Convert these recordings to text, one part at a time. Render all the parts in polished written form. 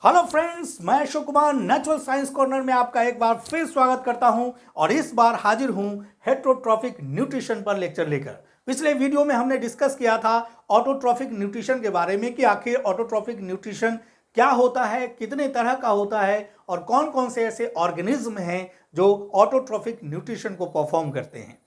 Hello friends, मैं Ashok Kumar natural science corner में आपका एक बार फिर स्वागत करता हूं और इस बार हाजिर हूं हेटरोट्रॉफिक न्यूट्रिशन पर लेक्चर लेकर। पिछले वीडियो में हमने डिस्कस किया था ऑटोट्रॉफिक न्यूट्रिशन के बारे में कि आखिर ऑटोट्रॉफिक न्यूट्रिशन क्या होता है, कितने तरह का होता है और कौन कौन से ऐसे ऑर्गेनिज्म हैं जो ऑटोट्रॉफिक न्यूट्रिशन को परफॉर्म करते हैं।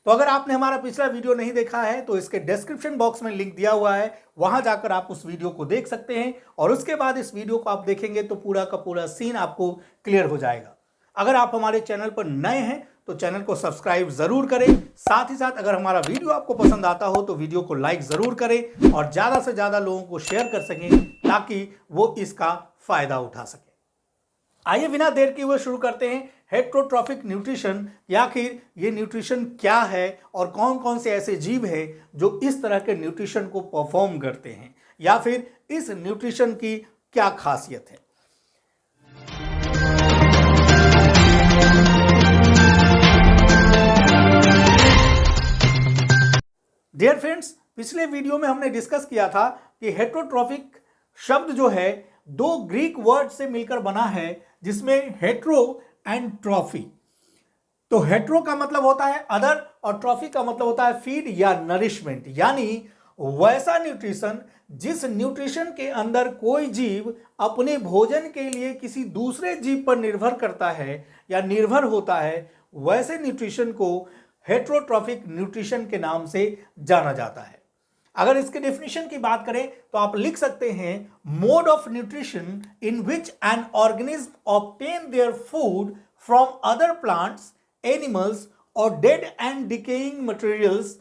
तो अगर आपने हमारा पिछला वीडियो नहीं देखा है तो इसके डिस्क्रिप्शन बॉक्स में लिंक दिया हुआ है, वहां जाकर आप उस वीडियो को देख सकते हैं और उसके बाद इस वीडियो को आप देखेंगे तो पूरा का पूरा सीन आपको क्लियर हो जाएगा। अगर आप हमारे चैनल पर नए हैं तो चैनल को सब्सक्राइब जरूर करें। साथ ही साथ अगर हमारा वीडियो आपको पसंद आता हो तो वीडियो को लाइक जरूर करें और ज्यादा से ज्यादा लोगों को शेयर कर सकें ताकि वो इसका फायदा उठा सके। आइए बिना देर किए हुए शुरू करते हैं हेटरोट्रॉफिक न्यूट्रिशन, या आखिर ये न्यूट्रिशन क्या है और कौन कौन से ऐसे जीव हैं जो इस तरह के न्यूट्रिशन को परफॉर्म करते हैं, या फिर इस न्यूट्रिशन की क्या खासियत है। डियर फ्रेंड्स, पिछले वीडियो में हमने डिस्कस किया था कि हेटरोट्रॉफिक शब्द जो है दो ग्रीक वर्ड से मिलकर बना है, जिसमें हेट्रो एंड ट्रॉफी। तो हेट्रो का मतलब होता है अदर और ट्रॉफी का मतलब होता है फीड या नरिशमेंट, यानी वैसा न्यूट्रिशन जिस न्यूट्रिशन के अंदर कोई जीव अपने भोजन के लिए किसी दूसरे जीव पर निर्भर करता है या निर्भर होता है, वैसे न्यूट्रिशन को हेटरोट्रॉफिक न्यूट्रिशन के नाम से जाना जाता है। अगर इसके डेफिनेशन की बात करें तो आप लिख सकते हैं mode of nutrition in which an organism obtain their food from other plants, animals और dead and decaying materials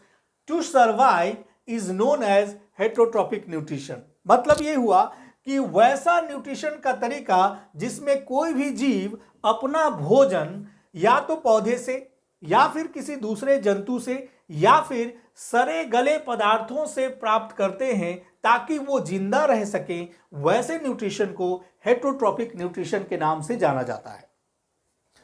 to survive is known as heterotrophic nutrition. मतलब यह हुआ कि वैसा न्यूट्रिशन का तरीका जिसमें कोई भी जीव अपना भोजन या तो पौधे से या फिर किसी दूसरे जंतु से या फिर सड़े गले पदार्थों से प्राप्त करते हैं ताकि वो जिंदा रह सके, वैसे न्यूट्रिशन को हेटरोट्रॉफिक न्यूट्रिशन के नाम से जाना जाता है।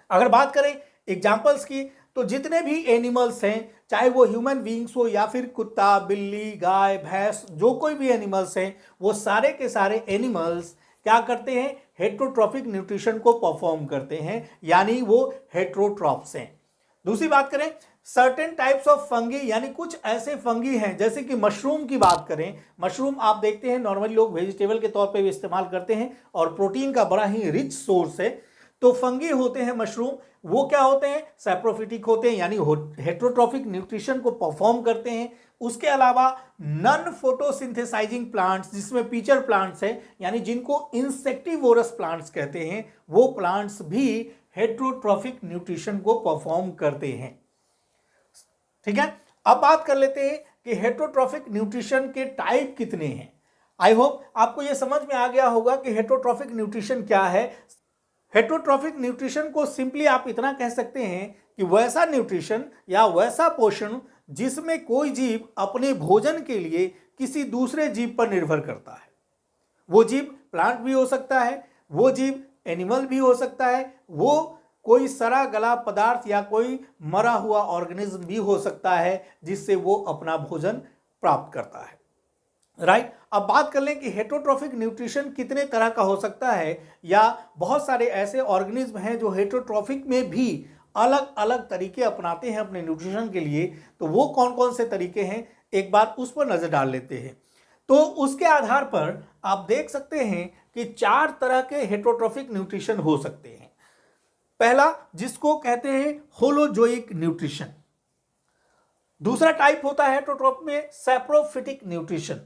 अगर बात करें एग्जांपल्स की तो जितने भी एनिमल्स हैं, चाहे वो ह्यूमन बीइंग्स हो या फिर कुत्ता, बिल्ली, गाय, भैंस, जो कोई भी एनिमल्स हैं, वो सारे के सारे एनिमल्स क्या करते हैं, हेटरोट्रॉफिक न्यूट्रिशन को परफॉर्म करते हैं, यानी वो हेटरोट्रॉफ्स हैं। दूसरी बात करें सर्टेन टाइप्स ऑफ फंगी, यानी कुछ ऐसे फंगी हैं, जैसे कि मशरूम की बात करें। मशरूम आप देखते हैं नॉर्मली लोग वेजिटेबल के तौर पे भी इस्तेमाल करते हैं और प्रोटीन का बड़ा ही रिच सोर्स है। तो फंगी होते हैं मशरूम, वो क्या होते हैं, सैप्रोफिटिक होते हैं, यानी हेटरोट्रॉफिक न्यूट्रिशन को परफॉर्म करते हैं। उसके अलावा नॉन फोटोसिंथेसाइजिंग प्लांट्स, जिसमें पीचर प्लांट्स है, यानी जिनको इंसेक्टिवोरस प्लांट्स कहते हैं, वो प्लांट्स भी हेटरोट्रॉफिक न्यूट्रिशन को परफॉर्म करते हैं। ठीक है, अब बात कर लेते हैं कि हेटरोट्रॉफिक न्यूट्रिशन के टाइप कितने हैं। आई होप आपको यह समझ में आ गया होगा कि हेटरोट्रॉफिक न्यूट्रिशन क्या है। हेटरोट्रॉफिक न्यूट्रिशन को सिंपली आप इतना कह सकते हैं कि वैसा न्यूट्रिशन या वैसा पोषण जिसमें कोई जीव अपने भोजन के लिए किसी दूसरे जीव पर निर्भर करता है। वो जीव प्लांट भी हो सकता है, वो जीव एनिमल भी हो सकता है, वो कोई सड़ा गला पदार्थ या कोई मरा हुआ ऑर्गेनिज्म भी हो सकता है जिससे वो अपना भोजन प्राप्त करता है। राइट, अब बात कर लें कि हेटरोट्रॉफिक न्यूट्रिशन कितने तरह का हो सकता है, या बहुत सारे ऐसे ऑर्गेनिज्म हैं जो हेटरोट्रॉफिक में भी अलग अलग तरीके अपनाते हैं अपने न्यूट्रिशन के लिए। तो वो कौन कौन से तरीके हैं, एक बार उस पर नजर डाल लेते हैं। तो उसके आधार पर आप देख सकते हैं कि 4 तरह के हेटरोट्रॉफिक न्यूट्रिशन हो सकते हैं। पहला, जिसको कहते हैं होलोजोइक न्यूट्रिशन। दूसरा टाइप होता है हेटरोट्रॉफ में saprophytic nutrition.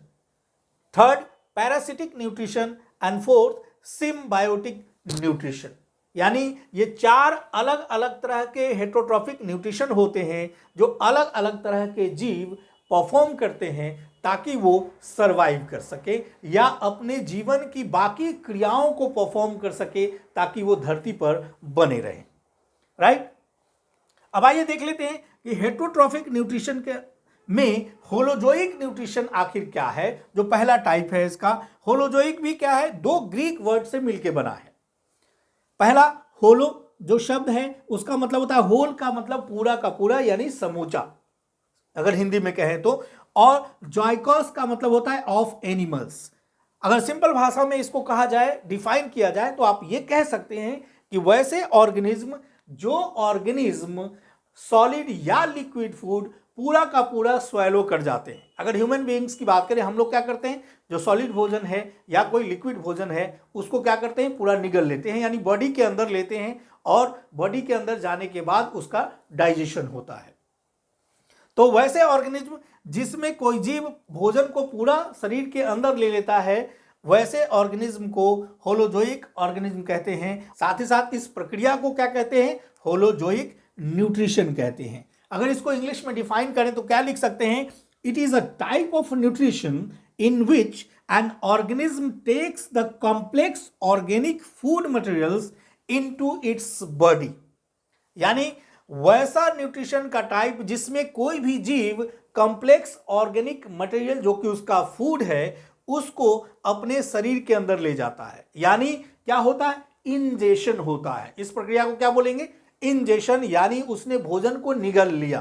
Third, parasitic nutrition and fourth, symbiotic nutrition. यानी ये 4 अलग अलग तरह के हेटरोट्रॉफिक न्यूट्रिशन होते हैं जो अलग अलग तरह के जीव परफॉर्म करते हैं ताकि वो सरवाइव कर सके या अपने जीवन की बाकी क्रियाओं को परफॉर्म कर सके ताकि वो धरती पर बने रहें। राइट, अब आइए देख लेते हैं कि हेटरोट्रॉफिक न्यूट्रिशन के में होलोजोइक न्यूट्रिशन आखिर क्या है। जो पहला टाइप है इसका, होलोजोइक भी क्या है, 2 ग्रीक वर्ड से मिलकर बना है। पहला होलो जो शब्द है उसका मतलब होता है होल, का मतलब पूरा का पूरा यानी समूचा अगर हिंदी में कहें तो, और जॉइकोस का मतलब होता है ऑफ एनिमल्स। अगर सिंपल भाषा में इसको कहा जाए, डिफाइन किया जाए, तो आप ये कह सकते हैं कि वैसे ऑर्गेनिज्म जो ऑर्गेनिज्म सॉलिड या लिक्विड फूड पूरा का पूरा स्वैलो कर जाते हैं। अगर ह्यूमन बीइंग्स की बात करें, हम लोग क्या करते हैं, जो सॉलिड भोजन है या कोई लिक्विड भोजन है उसको क्या करते हैं, पूरा निगल लेते हैं, यानी बॉडी के अंदर लेते हैं और बॉडी के अंदर जाने के बाद उसका डाइजेशन होता है। तो वैसे ऑर्गेनिज्म जिसमें कोई जीव भोजन को पूरा शरीर के अंदर ले लेता है, वैसे ऑर्गेनिज्म को होलोजोइक ऑर्गेनिज्म कहते हैं। साथ ही साथ इस प्रक्रिया को क्या कहते हैं, होलोजोइक न्यूट्रिशन कहते हैं। अगर इसको इंग्लिश में डिफाइन करें तो क्या लिख सकते हैं, it is a type of nutrition in which an organism takes the complex organic food materials into its body. यानी वैसा न्यूट्रिशन का टाइप जिसमें कोई भी जीव कॉम्प्लेक्स ऑर्गेनिक मटेरियल जो कि उसका फूड है उसको अपने शरीर के अंदर ले जाता है। यानी क्या होता है, इंजेशन होता है। इस प्रक्रिया को क्या बोलेंगे, इंजेशन, यानी उसने भोजन को निगल लिया।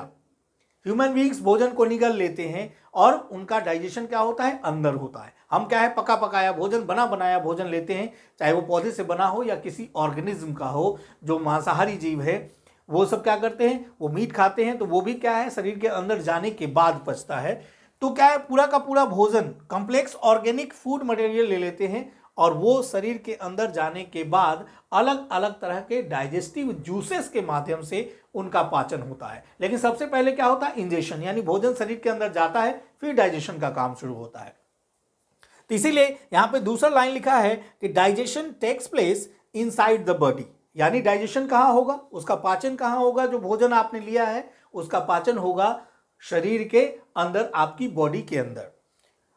ह्यूमन बीइंग्स भोजन को निगल लेते हैं और उनका डाइजेशन क्या होता है, अंदर होता है। हम क्या है, पका पकाया भोजन, बना बनाया भोजन लेते हैं, चाहे वो पौधे से बना हो या किसी ऑर्गेनिज्म का हो। जो मांसाहारी जीव है वो सब क्या करते हैं, वो मीट खाते हैं, तो वो भी क्या है, शरीर के अंदर जाने के बाद पचता है। तो क्या है, पूरा का पूरा भोजन कॉम्प्लेक्स ऑर्गेनिक फूड मटेरियल ले लेते हैं और वो शरीर के अंदर जाने के बाद अलग अलग तरह के डाइजेस्टिव जूसेस के माध्यम से उनका पाचन होता है। लेकिन सबसे पहले क्या होता है, इंजेशन, यानी भोजन शरीर के अंदर जाता है, फिर डाइजेशन का काम शुरू होता है। तो इसीलिए यहां पे दूसरा लाइन लिखा है कि digestion takes place inside the body. यानी डाइजेशन कहां होगा, उसका पाचन कहां होगा, जो भोजन आपने लिया है उसका पाचन होगा शरीर के अंदर, आपकी बॉडी के अंदर।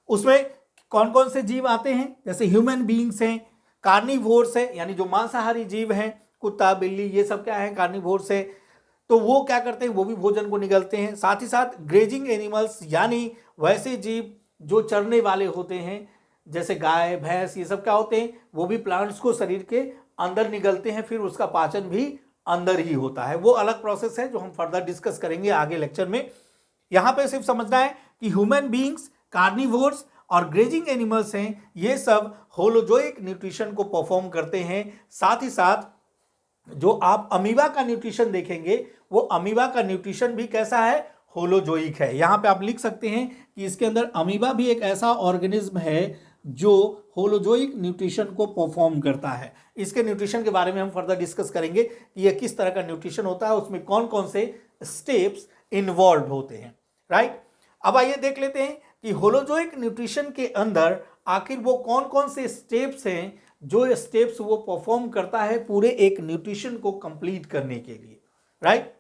उसमें कौन कौन से जीव आते हैं, जैसे ह्यूमन बीइंग्स हैं, कार्निवोर्स है, यानी जो मांसाहारी जीव हैं, कुत्ता बिल्ली ये सब क्या है, कार्निवोर्स है। तो वो क्या करते हैं, वो भी भोजन को निगलते हैं। साथ ही साथ ग्रेजिंग एनिमल्स, यानी वैसे जीव जो चरने वाले होते हैं, जैसे गाय भैंस, ये सब क्या होते हैं, वो भी प्लांट्स को शरीर के अंदर निगलते हैं, फिर उसका पाचन भी अंदर ही होता है। वो अलग प्रोसेस है जो हम फर्दर डिस्कस करेंगे आगे लेक्चर में। यहां पे सिर्फ समझना है कि ह्यूमन बीइंग्स, कार्निवोर्स और ग्रेजिंग एनिमल्स हैं, ये सब होलोजोइक न्यूट्रिशन को परफॉर्म करते हैं। साथ ही साथ जो आप अमीबा का न्यूट्रिशन देखेंगे, वो अमीबा का न्यूट्रिशन भी कैसा है, होलोजोइक है। यहां पे आप लिख सकते हैं कि इसके अंदर अमीबा भी एक ऐसा ऑर्गेनिज्म है जो होलोजोइक न्यूट्रिशन को परफॉर्म करता है। इसके न्यूट्रिशन के बारे में हम फर्दर डिस्कस करेंगे कि यह किस तरह का न्यूट्रिशन होता है, उसमें कौन कौन से स्टेप्स इन्वॉल्व होते हैं, राइट। अब आइए देख लेते हैं कि होलोजोइक न्यूट्रिशन के अंदर आखिर वो कौन कौन से स्टेप्स हैं, जो स्टेप्स वो परफॉर्म करता है पूरे एक न्यूट्रिशन को कंप्लीट करने के लिए, राइट।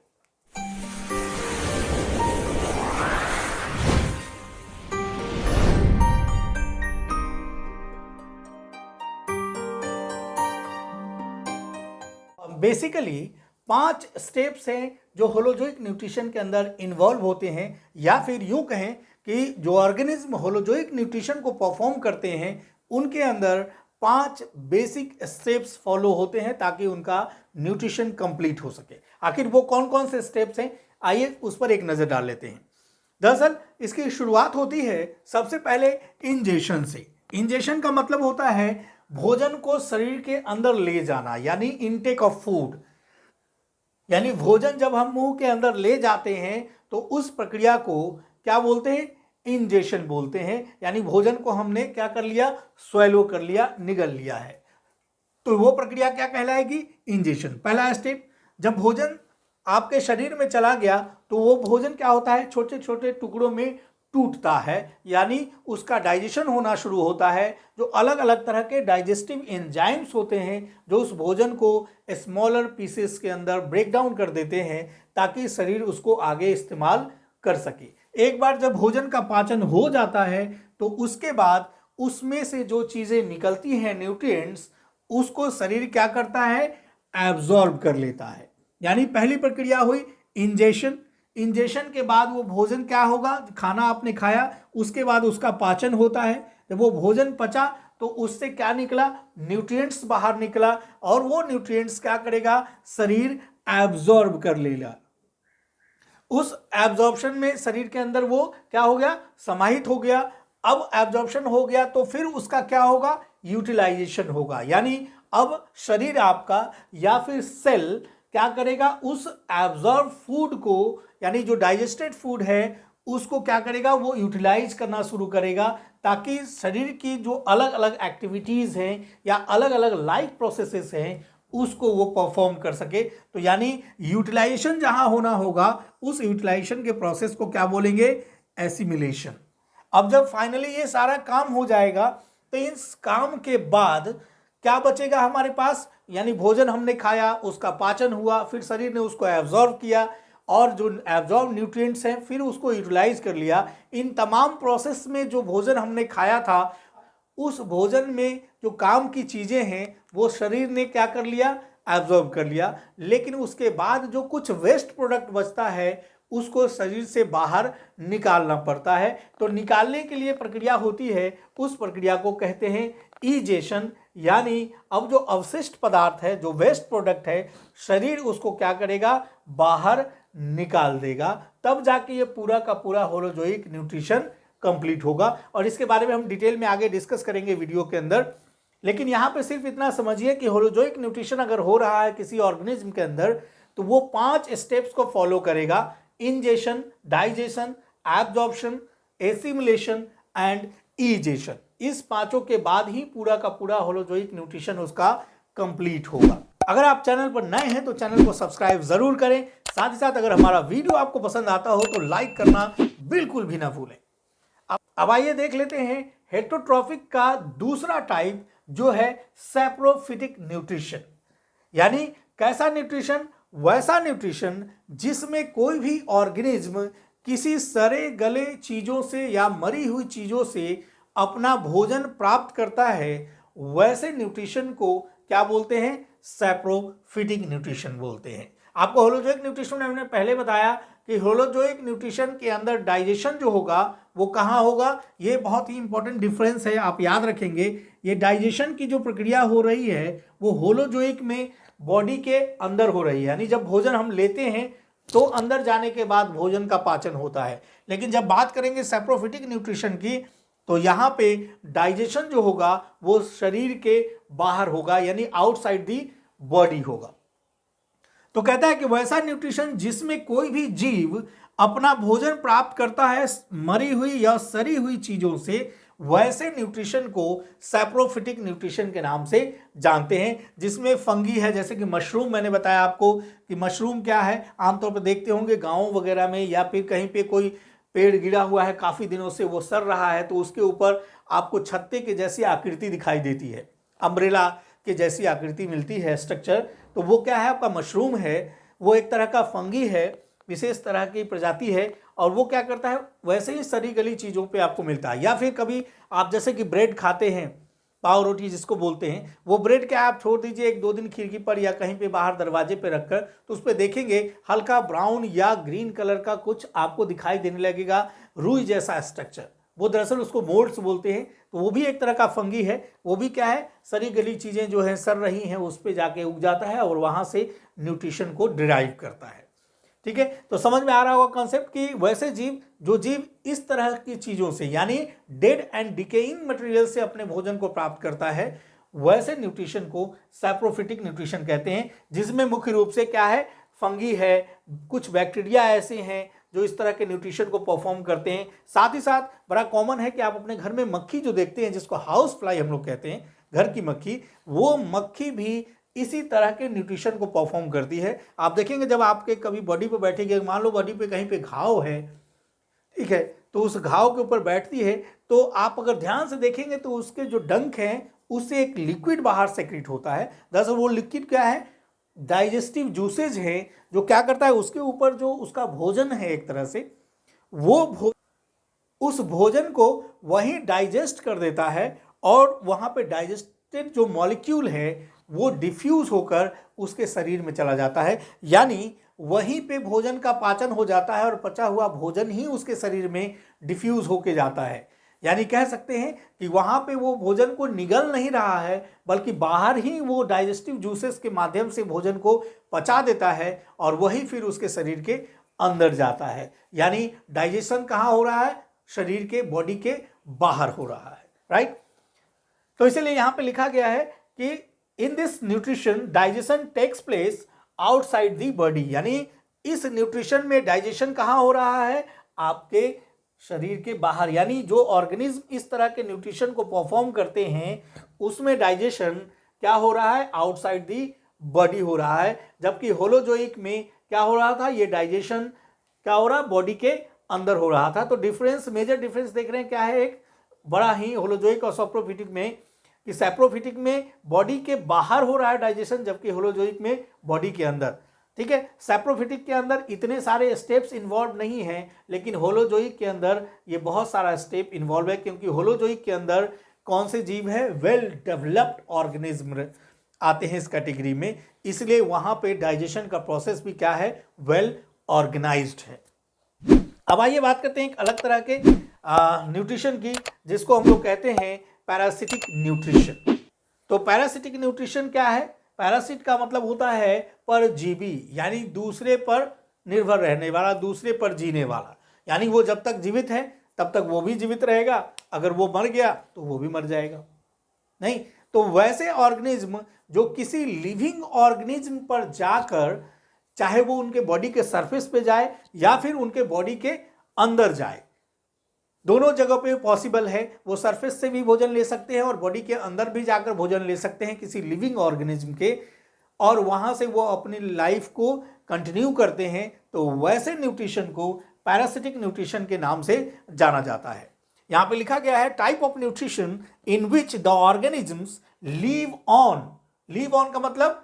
बेसिकली 5 स्टेप्स हैं जो होलोजोइक न्यूट्रिशन के अंदर इन्वॉल्व होते हैं, या फिर यूं कहें कि जो ऑर्गेनिज्म होलोजोइक न्यूट्रिशन को परफॉर्म करते हैं उनके अंदर 5 बेसिक स्टेप्स फॉलो होते हैं ताकि उनका न्यूट्रिशन कंप्लीट हो सके। आखिर वो कौन कौन से स्टेप्स हैं, आइए उस पर एक नज़र डाल लेते हैं। दरअसल इसकी शुरुआत होती है सबसे पहले इंजेशन से। इंजेशन का मतलब होता है भोजन को शरीर के अंदर ले जाना, यानी इनटेक ऑफ फूड। यानी भोजन जब हम मुंह के अंदर ले जाते हैं तो उस प्रक्रिया को क्या बोलते हैं, इंजेशन बोलते हैं। यानी भोजन को हमने क्या कर लिया, स्वैलो कर लिया, निगल लिया है, तो वो प्रक्रिया क्या कहलाएगी, इंजेशन। पहला स्टेप, जब भोजन आपके शरीर में चला गया तो वो भोजन क्या होता है, छोटे छोटे टुकड़ों में टूटता है, यानी उसका डाइजेशन होना शुरू होता है। जो अलग अलग तरह के डाइजेस्टिव एंजाइम्स होते हैं जो उस भोजन को स्मॉलर पीसेस के अंदर ब्रेक डाउन कर देते हैं ताकि शरीर उसको आगे इस्तेमाल कर सके। एक बार जब भोजन का पाचन हो जाता है तो उसके बाद उसमें से जो चीज़ें निकलती हैं, न्यूट्रिएंट्स, उसको शरीर क्या करता है, एब्जॉर्ब कर लेता है। यानी पहली प्रक्रिया हुई इंजेशन। इंजेशन के बाद वो भोजन क्या होगा, खाना आपने खाया, उसके बाद उसका पाचन होता है। जब वो भोजन पचा तो उससे क्या निकला, न्यूट्रिएंट्स बाहर निकला, और वो न्यूट्रिएंट्स क्या करेगा, शरीर एब्जॉर्ब कर लेगा। उस एब्जॉर्प्शन में शरीर के अंदर वो क्या हो गया, समाहित हो गया, अब एब्जॉर्प्शन हो गया तो फिर उसका क्या होगा, यूटिलाइजेशन होगा। यानी अब शरीर आपका या फिर सेल क्या करेगा, उस एब्जॉर्ब फूड को यानी जो डाइजेस्टेड फूड है उसको क्या करेगा, वो यूटिलाइज करना शुरू करेगा, ताकि शरीर की जो अलग अलग एक्टिविटीज हैं या अलग अलग लाइफ प्रोसेसेस हैं उसको वो परफॉर्म कर सके। तो यानी यूटिलाइजेशन जहां होना होगा उस यूटिलाइजेशन के प्रोसेस को क्या बोलेंगे, एसिमिलेशन। अब जब फाइनली ये सारा काम हो जाएगा तो इस काम के बाद क्या बचेगा हमारे पास, यानी भोजन हमने खाया, उसका पाचन हुआ, फिर शरीर ने उसको एब्जॉर्ब किया और जो एब्जॉर्ब न्यूट्रिएंट्स हैं फिर उसको यूटिलाइज कर लिया। इन तमाम प्रोसेस में जो भोजन हमने खाया था उस भोजन में जो काम की चीज़ें हैं वो शरीर ने क्या कर लिया, एब्जॉर्ब कर लिया। लेकिन उसके बाद जो कुछ वेस्ट प्रोडक्ट बचता है उसको शरीर से बाहर निकालना पड़ता है। तो निकालने के लिए प्रक्रिया होती है, उस प्रक्रिया को कहते हैं ईजेशन। यानी अब जो अवशिष्ट पदार्थ है, जो वेस्ट प्रोडक्ट है, शरीर उसको क्या करेगा, बाहर निकाल देगा। तब जाके ये पूरा का पूरा होलोजोइक न्यूट्रिशन कंप्लीट होगा। और इसके बारे में हम डिटेल में आगे डिस्कस करेंगे वीडियो के अंदर। लेकिन यहाँ पे सिर्फ इतना समझिए कि होलोजोइक न्यूट्रिशन अगर हो रहा है किसी ऑर्गेनिज्म के अंदर तो वो 5 स्टेप्स को फॉलो करेगा: ingestion, digestion, absorption, assimilation and ईजेशन। इस पांचों के बाद ही पूरा का पूरा होलोजोइक न्यूट्रिशन उसका कंप्लीट होगा। अगर आप चैनल पर नए हैं तो चैनल को सब्सक्राइब जरूर करें। साथ ही साथ अगर हमारा वीडियो आपको पसंद आता हो तो लाइक करना बिल्कुल भी ना भूलें। अब आइए देख लेते हैं हेटरोट्रॉफिक का दूसरा टाइप जो है सैप्रोफिटिक न्यूट्रिशन। यानी कैसा न्यूट्रिशन, वैसा न्यूट्रिशन जिसमें कोई भी ऑर्गेनिज्म किसी सड़े गले चीजों से या मरी हुई चीजों से अपना भोजन प्राप्त करता है, वैसे न्यूट्रिशन को क्या बोलते हैं, सैप्रोफिटिक न्यूट्रिशन बोलते हैं। आपको होलोजोइक न्यूट्रिशन में हमने पहले बताया कि होलोजोइक न्यूट्रिशन के अंदर डाइजेशन जो होगा वो कहाँ होगा, ये बहुत ही इंपॉर्टेंट डिफरेंस है, आप याद रखेंगे। ये डाइजेशन की जो प्रक्रिया हो रही है वो होलोजोइक में बॉडी के अंदर हो रही है। यानी जब भोजन हम लेते हैं तो अंदर जाने के बाद भोजन का पाचन होता है। लेकिन जब बात करेंगे सैप्रोफिटिक न्यूट्रिशन की तो यहाँ पे डाइजेशन जो होगा वो शरीर के बाहर होगा, यानी आउटसाइड दी बॉडी होगा। तो कहता है कि वैसा न्यूट्रिशन जिसमें कोई भी जीव अपना भोजन प्राप्त करता है मरी हुई या सड़ी हुई चीजों से, वैसे न्यूट्रिशन को सैप्रोफिटिक न्यूट्रिशन के नाम से जानते हैं। जिसमें फंगी है, जैसे कि मशरूम, मैंने बताया आपको कि मशरूम क्या है, आमतौर पर देखते होंगे गाँव वगैरह में या फिर कहीं पे कोई पेड़ गिरा हुआ है, काफ़ी दिनों से वो सड़ रहा है, तो उसके ऊपर आपको छत्ते के जैसी आकृति दिखाई देती है, अम्ब्रेला के जैसी आकृति मिलती है, स्ट्रक्चर। तो वो क्या है, आपका मशरूम है। वो एक तरह का फंगी है, विशेष तरह की प्रजाति है, और वो क्या करता है, वैसे ही सड़ी गली चीज़ों पे आपको मिलता है। या फिर कभी आप जैसे कि ब्रेड खाते हैं, पाव रोटी जिसको बोलते हैं, वो ब्रेड क्या आप छोड़ दीजिए 1-2 दिन खिड़की पर या कहीं पे बाहर दरवाजे पे रखकर, तो उस पर देखेंगे हल्का ब्राउन या ग्रीन कलर का कुछ आपको दिखाई देने लगेगा, रुई जैसा स्ट्रक्चर। वो दरअसल उसको मोल्ड्स बोलते हैं। तो वो भी एक तरह का फंगी है। वो भी क्या है, सड़ी गली चीज़ें जो हैं सड़ रही हैं उस पर जाके उग जाता है और वहाँ से न्यूट्रिशन को डिराइव करता है। ठीक है, तो समझ में आ रहा होगा कॉन्सेप्ट कि वैसे जीव, जो जीव इस तरह की चीज़ों से यानी डेड एंड डिकेइंग मटेरियल से अपने भोजन को प्राप्त करता है, वैसे न्यूट्रिशन को सैप्रोफिटिक न्यूट्रिशन कहते हैं। जिसमें मुख्य रूप से क्या है, फंगी है, कुछ बैक्टीरिया ऐसे हैं जो इस तरह के न्यूट्रिशन को परफॉर्म करते हैं। साथ ही साथ बड़ा कॉमन है कि आप अपने घर में मक्खी जो देखते हैं, जिसको हाउस फ्लाई हम लोग कहते हैं, घर की मक्खी, वो मक्खी भी इसी तरह के न्यूट्रिशन को परफॉर्म करती है। आप देखेंगे जब आपके कभी बॉडी पे बैठेगी, मान लो बॉडी पे कहीं पे घाव है, ठीक है, तो उस घाव के ऊपर बैठती है, तो आप अगर ध्यान से देखेंगे तो उसके जो डंक हैं उससे एक लिक्विड बाहर सेक्रेट होता है। दरअसल वो लिक्विड क्या है, डाइजेस्टिव जूसेज है, जो क्या करता है, उसके ऊपर जो उसका भोजन है एक तरह से, वो उस भोजन को वहीं डाइजेस्ट कर देता है और वहाँ पे डाइजेस्टेड जो मॉलिक्यूल है वो डिफ्यूज होकर उसके शरीर में चला जाता है। यानी वहीं पे भोजन का पाचन हो जाता है और पचा हुआ भोजन ही उसके शरीर में डिफ्यूज होके जाता है। यानी कह सकते हैं कि वहाँ पे वो भोजन को निगल नहीं रहा है, बल्कि बाहर ही वो डाइजेस्टिव जूसेस के माध्यम से भोजन को पचा देता है और वही फिर उसके शरीर के अंदर जाता है। यानी डाइजेशन कहाँ हो रहा है, शरीर के, बॉडी के बाहर हो रहा है, राइट। तो इसीलिए यहां पे लिखा गया है कि in this nutrition digestion takes place outside the body, यानी इस न्यूट्रिशन में डाइजेशन कहां हो रहा है, आपके शरीर के बाहर। यानी जो ऑर्गेनिज्म इस तरह के न्यूट्रिशन को परफॉर्म करते हैं उसमें डाइजेशन क्या हो रहा है, आउटसाइड दी बॉडी हो रहा है। जबकि होलोजोइक में क्या हो रहा था, ये डाइजेशन क्या हो रहा है, बॉडी के अंदर हो रहा था। तो डिफरेंस, मेजर डिफरेंस देख रहे हैं क्या है, एक बड़ा ही होलोजोइक और सैप्रोफिटिक में, कि सैप्रोफिटिक में बॉडी के बाहर हो रहा है डाइजेशन, जबकि होलोजोइक में बॉडी के अंदर। ठीक है, सैप्रोफिटिक के अंदर इतने सारे स्टेप्स इन्वॉल्व नहीं हैं, लेकिन होलोजोइक के अंदर ये बहुत सारा स्टेप इन्वॉल्व है, क्योंकि होलोजोइक के अंदर कौन से जीव है, वेल डेवलप्ड ऑर्गेनिज्म आते हैं इस कैटेगरी में, इसलिए वहां पे डाइजेशन का प्रोसेस भी क्या है, वेल ऑर्गेनाइज्ड है। अब आइए बात करते हैं एक अलग तरह के न्यूट्रिशन की, जिसको हम लोग कहते हैं पैरासिटिक न्यूट्रिशन। तो पैरासिटिक न्यूट्रिशन क्या है, पैरासिट का मतलब होता है परजीवी, यानी दूसरे पर निर्भर रहने वाला, दूसरे पर जीने वाला। यानी वो जब तक जीवित है तब तक वो भी जीवित रहेगा, अगर वो मर गया तो वो भी मर जाएगा। नहीं, तो वैसे ऑर्गेनिज्म जो किसी लिविंग ऑर्गेनिज्म पर जाकर, चाहे वो उनके बॉडी के सरफेस पे जाए या फिर उनके बॉडी के अंदर जाए, दोनों जगह पे पॉसिबल है। वो सरफेस से भी भोजन ले सकते हैं और बॉडी के अंदर भी जाकर भोजन ले सकते हैं किसी लिविंग ऑर्गेनिज्म के, और वहां से वो अपनी लाइफ को कंटिन्यू करते हैं। तो वैसे न्यूट्रिशन को पैरासिटिक न्यूट्रिशन के नाम से जाना जाता है। यहां पे लिखा गया है type of nutrition in which the organisms leave on, leave on का मतलब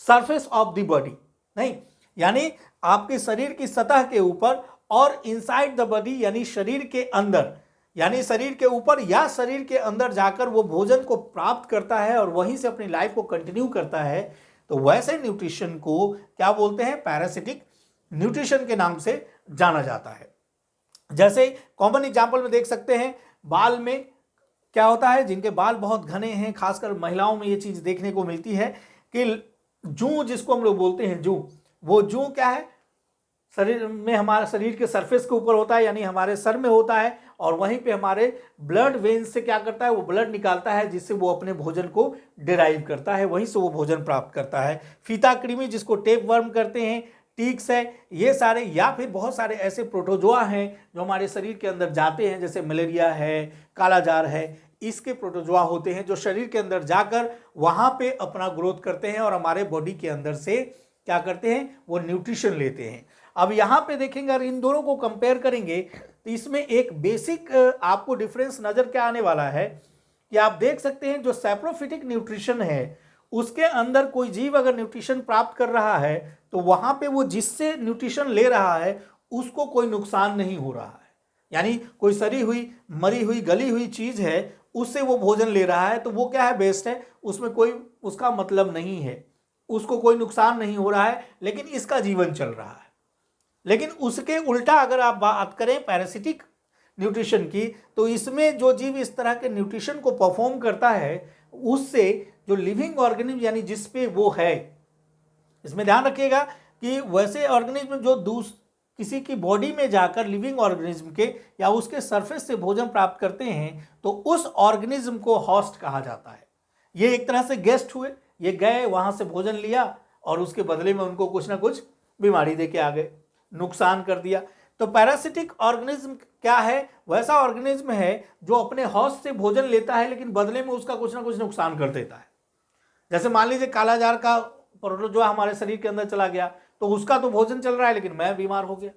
सरफेस ऑफ द बॉडी, नहीं, यानी आपके शरीर की सतह के ऊपर, और इनसाइड द बॉडी यानी शरीर के अंदर, यानी शरीर के ऊपर या शरीर के अंदर जाकर वो भोजन को प्राप्त करता है और वहीं से अपनी लाइफ को कंटिन्यू करता है। तो वैसे न्यूट्रिशन को क्या बोलते हैं, पैरासिटिक न्यूट्रिशन के नाम से जाना जाता है। जैसे कॉमन एग्जांपल में देख सकते हैं, बाल में क्या होता है, जिनके बाल बहुत घने हैं, खासकर महिलाओं में ये चीज देखने को मिलती है कि जूं, जिसको हम लोग बोलते हैं जूं, वो जूं क्या है, शरीर में, हमारे शरीर के सरफेस के ऊपर होता है, यानी हमारे सर में होता है, और वहीं पे हमारे ब्लड वेन्स से क्या करता है, वो ब्लड निकालता है, जिससे वो अपने भोजन को डिराइव करता है, वहीं से वो भोजन प्राप्त करता है। फीता कृमि, जिसको टेप वर्म करते हैं, टिक्स है, ये सारे, या फिर बहुत सारे ऐसे प्रोटोजोआ हैं जो हमारे शरीर के अंदर जाते हैं, जैसे मलेरिया है, कालाजार है, इसके प्रोटोजोआ होते हैं जो शरीर के अंदर जाकर वहां पे अपना ग्रोथ करते हैं और हमारे बॉडी के अंदर से क्या करते हैं, वो न्यूट्रिशन लेते हैं। अब यहाँ पे देखेंगे, अगर इन दोनों को कंपेयर करेंगे तो इसमें एक बेसिक आपको डिफरेंस नजर क्या आने वाला है कि आप देख सकते हैं जो सैप्रोफिटिक न्यूट्रिशन है, उसके अंदर कोई जीव अगर न्यूट्रिशन प्राप्त कर रहा है तो वहां पे वो जिससे न्यूट्रिशन ले रहा है उसको कोई नुकसान नहीं हो रहा है। यानी कोई सड़ी हुई, मरी हुई, गली हुई चीज है, उससे वो भोजन ले रहा है, तो वो क्या है, बेस्ट है, उसमें कोई उसका मतलब नहीं है, उसको कोई नुकसान नहीं हो रहा है, लेकिन इसका जीवन चल रहा है। लेकिन उसके उल्टा अगर आप बात करें पैरासिटिक न्यूट्रिशन की, तो इसमें जो जीव इस तरह के न्यूट्रिशन को परफॉर्म करता है, उससे जो लिविंग ऑर्गेनिज्म यानी जिस पे वो है, इसमें ध्यान रखिएगा कि वैसे ऑर्गेनिज्म जो किसी की बॉडी में जाकर लिविंग ऑर्गेनिज्म के या उसके सरफेस से भोजन प्राप्त करते हैं, तो उस ऑर्गेनिज्म को होस्ट कहा जाता है। ये एक तरह से गेस्ट हुए, ये गए वहां से भोजन लिया और उसके बदले में उनको कुछ ना कुछ बीमारी दे के आ गए, नुकसान कर दिया। तो पैरासिटिक ऑर्गेनिज्म क्या है, वैसा ऑर्गेनिज्म है जो अपने होस्ट से भोजन लेता है लेकिन बदले में उसका कुछ ना कुछ नुकसान कर देता है। जैसे मान लीजिए कालाजार का प्रोटोजोआ हमारे शरीर के अंदर चला गया, तो उसका तो भोजन चल रहा है लेकिन मैं बीमार हो गया,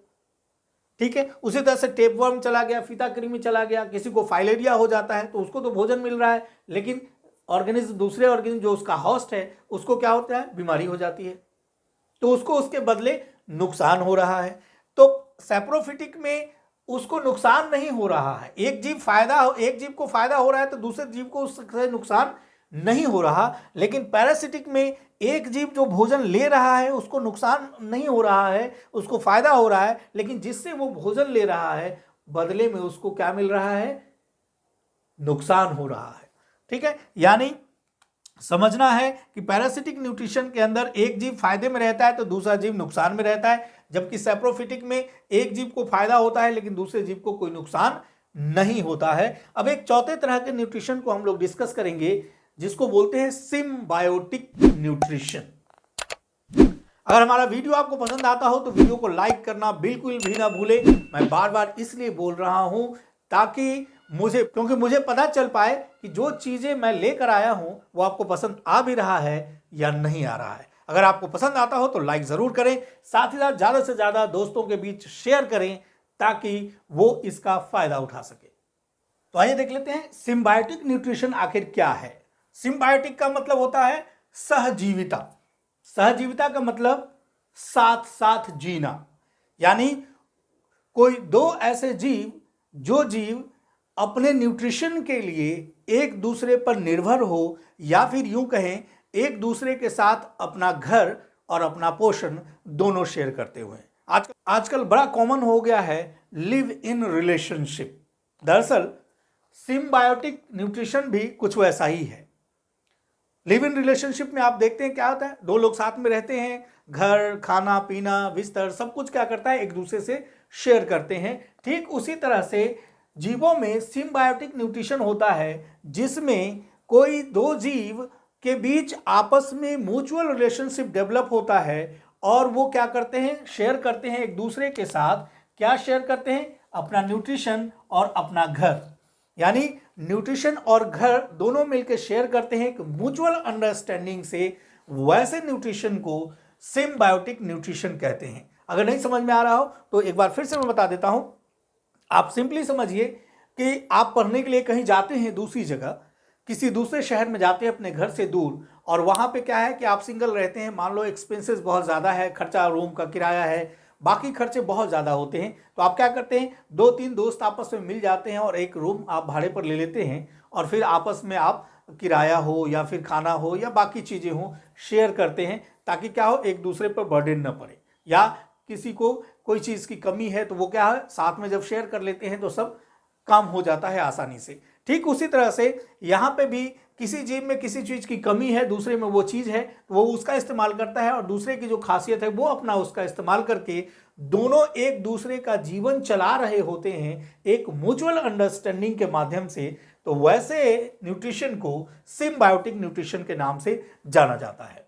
ठीक है। उसी तरह से टेपवर्म चला गया, फीता कृमि चला गया, किसी को फाइलेरिया हो जाता है तो उसको तो भोजन मिल रहा है, लेकिन ऑर्गेनिज्म, दूसरे ऑर्गेनिज्म जो उसका होस्ट है, उसको क्या होता है, बीमारी हो जाती है, तो उसको उसके बदले नुकसान हो रहा है। तो सैप्रोफिटिक में उसको नुकसान नहीं हो रहा है, एक जीव को फायदा हो रहा है तो दूसरे जीव को उससे नुकसान नहीं हो रहा। लेकिन पैरासिटिक में एक जीव जो भोजन ले रहा है उसको नुकसान नहीं हो रहा है, उसको फायदा हो रहा है, लेकिन जिससे वो भोजन ले रहा है बदले में उसको क्या मिल रहा है, नुकसान हो रहा है, ठीक है। यानी समझना है कि पैरासिटिक न्यूट्रिशन के अंदर एक जीव फायदे में रहता है तो दूसरा जीव नुकसान में रहता है, जबकि सैप्रोफिटिक में एक जीव को फायदा होता है लेकिन दूसरे जीव को कोई नुकसान नहीं होता है। अब एक चौथे तरह के न्यूट्रिशन को हम लोग डिस्कस करेंगे जिसको बोलते हैं सिम्बायोटिक न्यूट्रिशन। अगर हमारा वीडियो आपको पसंद आता हो तो वीडियो को लाइक करना बिल्कुल भी ना भूलें। मैं बार बार इसलिए बोल रहा हूं ताकि क्योंकि मुझे पता चल पाए कि जो चीजें मैं लेकर आया हूं वो आपको पसंद आ भी रहा है या नहीं आ रहा है। अगर आपको पसंद आता हो तो लाइक जरूर करें, साथ ही साथ ज्यादा से ज्यादा दोस्तों के बीच शेयर करें ताकि वो इसका फायदा उठा सके। तो आइए देख लेते हैं सिम्बायोटिक न्यूट्रिशन आखिर क्या है। सिम्बायोटिक का मतलब होता है सहजीविता। सहजीविता का मतलब साथ साथ जीना, यानी कोई दो ऐसे जीव जो जीव अपने न्यूट्रिशन के लिए एक दूसरे पर निर्भर हो, या फिर यूं कहें एक दूसरे के साथ अपना घर और अपना पोषण दोनों शेयर करते हुए। आजकल बड़ा कॉमन हो गया है लिव इन रिलेशनशिप। दरअसल सिम्बायोटिक न्यूट्रिशन भी कुछ वैसा ही है। लिव इन रिलेशनशिप में आप देखते हैं क्या होता है, दो लोग साथ में रहते हैं, घर, खाना पीना, बिस्तर, सब कुछ क्या करता है, एक दूसरे से शेयर करते हैं। ठीक उसी तरह से जीवों में सिम्बायोटिक न्यूट्रिशन होता है जिसमें कोई दो जीव के बीच आपस में म्यूचुअल रिलेशनशिप डेवलप होता है और वो क्या करते हैं, शेयर करते हैं एक दूसरे के साथ। क्या शेयर करते हैं? अपना न्यूट्रिशन और अपना घर, यानी न्यूट्रिशन और घर दोनों मिलकर शेयर करते हैं एक म्यूचुअल अंडरस्टैंडिंग से। वैसे न्यूट्रिशन को सिम्बायोटिक न्यूट्रिशन कहते हैं। अगर नहीं समझ में आ रहा हो तो एक बार फिर से मैं बता देता हूं। आप सिंपली समझिए कि आप पढ़ने के लिए कहीं जाते हैं दूसरी जगह, किसी दूसरे शहर में जाते हैं अपने घर से दूर, और वहां पे क्या है कि आप सिंगल रहते हैं, मान लो एक्सपेंसेस बहुत ज़्यादा है, खर्चा रूम का किराया है, बाकी खर्चे बहुत ज़्यादा होते हैं, तो आप क्या करते हैं, दो तीन दोस्त आपस में मिल जाते हैं और एक रूम आप भाड़े पर ले लेते हैं और फिर आपस में आप किराया हो या फिर खाना हो या बाकी चीज़ें हो शेयर करते हैं, ताकि क्या हो, एक दूसरे पर बर्डन न पड़े, या किसी को कोई चीज़ की कमी है तो वो क्या है, साथ में जब शेयर कर लेते हैं तो सब काम हो जाता है आसानी से। ठीक उसी तरह से यहाँ पे भी किसी जीव में किसी चीज़ की कमी है, दूसरे में वो चीज़ है तो वो उसका इस्तेमाल करता है, और दूसरे की जो खासियत है वो अपना उसका इस्तेमाल करके दोनों एक दूसरे का जीवन चला रहे होते हैं एक म्यूचुअल अंडरस्टैंडिंग के माध्यम से। तो वैसे न्यूट्रिशन को सिम्बायोटिक न्यूट्रिशन के नाम से जाना जाता है।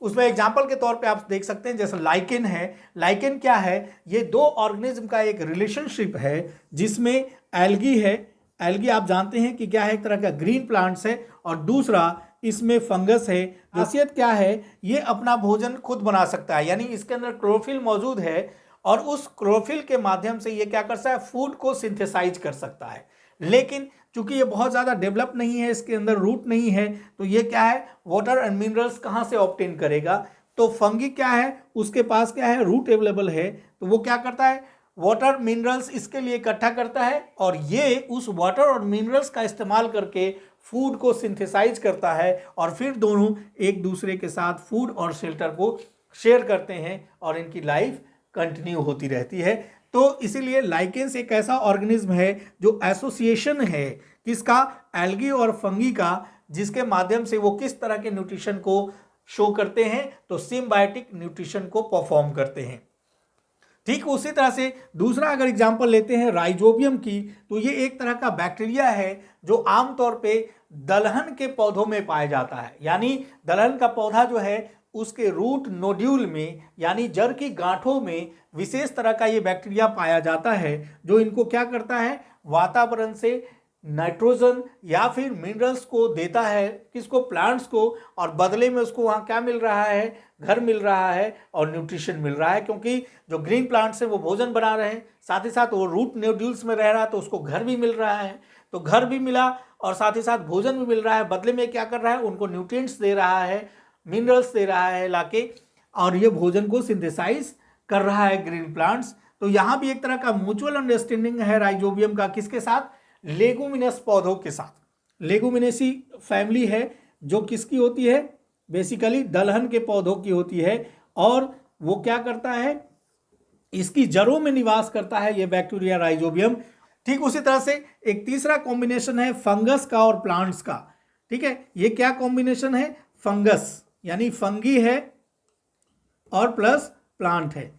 उसमें एग्जाम्पल के तौर पे आप देख सकते हैं, जैसे लाइकेन है। लाइकेन क्या है, ये दो ऑर्गेनिज्म का एक रिलेशनशिप है जिसमें एल्गी है। एल्गी आप जानते हैं कि क्या है, एक तरह का ग्रीन प्लांट्स है, और दूसरा इसमें फंगस है। खासियत क्या है, ये अपना भोजन खुद बना सकता है, यानी इसके अंदर क्लोरोफिल मौजूद है और उस क्लोरोफिल के माध्यम से ये क्या कर सकता है, फूड को सिंथेसाइज कर सकता है। लेकिन चूंकि ये बहुत ज़्यादा डेवलप नहीं है, इसके अंदर रूट नहीं है, तो ये क्या है, वाटर एंड मिनरल्स कहाँ से ऑब्टेन करेगा। तो फंगी क्या है, उसके पास क्या है, रूट अवेलेबल है, तो वो क्या करता है, वाटर मिनरल्स इसके लिए इकट्ठा करता है और ये उस वाटर और मिनरल्स का इस्तेमाल करके फूड को सिंथेसाइज करता है, और फिर दोनों एक दूसरे के साथ फूड और शेल्टर को शेयर करते हैं और इनकी लाइफ कंटिन्यू होती रहती है। तो इसीलिए लाइकेन्स एक ऐसा ऑर्गेनिज्म है जो एसोसिएशन है किसका, एल्गी और फंगी का, जिसके माध्यम से वो किस तरह के न्यूट्रिशन को शो करते हैं, तो सिम्बायोटिक न्यूट्रिशन को परफॉर्म करते हैं। ठीक उसी तरह से दूसरा अगर एग्जांपल लेते हैं राइजोबियम की, तो ये एक तरह का बैक्टीरिया है जो आमतौर पे दलहन के पौधों में पाया जाता है। यानी दलहन का पौधा जो है उसके रूट नोड्यूल में, यानी जड़ की गांठों में विशेष तरह का ये बैक्टीरिया पाया जाता है, जो इनको क्या करता है, वातावरण से नाइट्रोजन या फिर मिनरल्स को देता है, किसको, प्लांट्स को, और बदले में उसको वहाँ क्या मिल रहा है, घर मिल रहा है और न्यूट्रिशन मिल रहा है। क्योंकि जो ग्रीन प्लांट्स हैं वो भोजन बना रहे हैं, साथ ही साथ वो रूट नोड्यूल्स में रह रहा है तो उसको घर भी मिल रहा है, तो घर भी मिला और साथ ही साथ भोजन भी मिल रहा है। बदले में क्या कर रहा है, उनको न्यूट्रिएंट्स दे रहा है, मिनरल्स दे रहा है लाके, और ये भोजन को सिंथेसाइज कर रहा है ग्रीन प्लांट्स। तो यहाँ भी एक तरह का म्यूचुअल अंडरस्टैंडिंग है राइजोबियम का, किसके साथ, लेगुमिनस पौधों के साथ। लेगुमिनेसी फैमिली है जो किसकी होती है, बेसिकली दलहन के पौधों की होती है, और वो क्या करता है, इसकी जड़ों में निवास करता है ये बैक्टीरिया राइजोबियम। ठीक उसी तरह से एक तीसरा कॉम्बिनेशन है फंगस का और प्लांट्स का। ठीक है, ये क्या कॉम्बिनेशन है, फंगस यानी फंगी है और प्लस प्लांट है।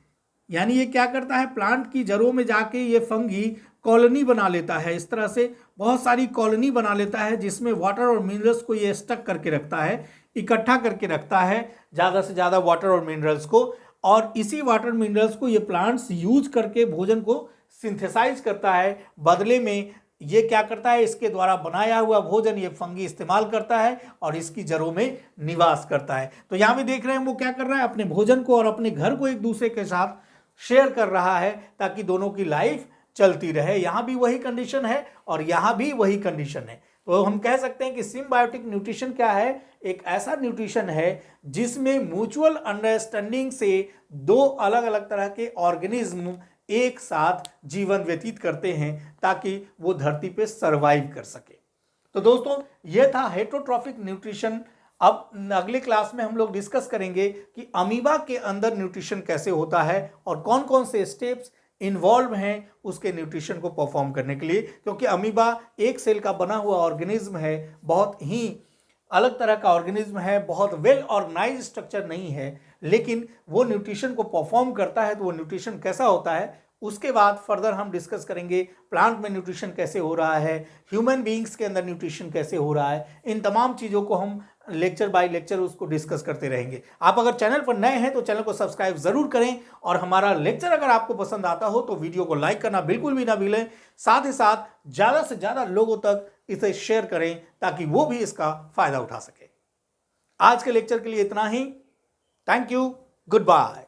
यानी ये क्या करता है, प्लांट की जड़ों में जाके ये फंगी कॉलोनी बना लेता है। इस तरह से बहुत सारी कॉलोनी बना लेता है जिसमें वाटर और मिनरल्स को ये स्टक करके रखता है, इकट्ठा करके रखता है ज़्यादा से ज़्यादा वाटर और मिनरल्स को, और इसी वाटर मिनरल्स को ये प्लांट्स यूज करके भोजन को सिंथेसाइज करता है। बदले में ये क्या करता है, इसके द्वारा बनाया हुआ भोजन ये फंगी इस्तेमाल करता है और इसकी जड़ों में निवास करता है। तो यहाँ भी देख रहे हैं वो क्या कर रहा है, अपने भोजन को और अपने घर को एक दूसरे के साथ शेयर कर रहा है ताकि दोनों की लाइफ चलती रहे। यहाँ भी वही कंडीशन है और यहाँ भी वही कंडीशन है। तो हम कह सकते हैं कि सिम्बायोटिक न्यूट्रिशन क्या है, एक ऐसा न्यूट्रिशन है जिसमें म्यूचुअल अंडरस्टैंडिंग से दो अलग अलग तरह के ऑर्गेनिज्म एक साथ जीवन व्यतीत करते हैं ताकि वो धरती पे सरवाइव कर सके। तो दोस्तों ये था हेटरोट्रॉफिक न्यूट्रिशन। अब अगले क्लास में हम लोग डिस्कस करेंगे कि अमीबा के अंदर न्यूट्रिशन कैसे होता है और कौन कौन से स्टेप्स इन्वॉल्व हैं उसके न्यूट्रिशन को परफॉर्म करने के लिए, क्योंकि अमीबा एक सेल का बना हुआ ऑर्गेनिज्म है, बहुत ही अलग तरह का ऑर्गेनिज्म है, बहुत वेल ऑर्गेनाइज स्ट्रक्चर नहीं है, लेकिन वो न्यूट्रिशन को परफॉर्म करता है। तो वो न्यूट्रिशन कैसा होता है उसके बाद फर्दर हम डिस्कस करेंगे। प्लांट में न्यूट्रिशन कैसे हो रहा है, ह्यूमन बीइंग्स के अंदर न्यूट्रिशन कैसे हो रहा है, इन तमाम चीज़ों को हम लेक्चर बाय लेक्चर उसको डिस्कस करते रहेंगे। आप अगर चैनल पर नए हैं तो चैनल को सब्सक्राइब जरूर करें और हमारा लेक्चर अगर आपको पसंद आता हो तो वीडियो को लाइक करना बिल्कुल भी ना भूलें। साथ ही साथ ज़्यादा से ज़्यादा लोगों तक इसे शेयर करें ताकि वो भी इसका फायदा उठा सके। आज के लेक्चर के लिए इतना ही। Thank you, good bye.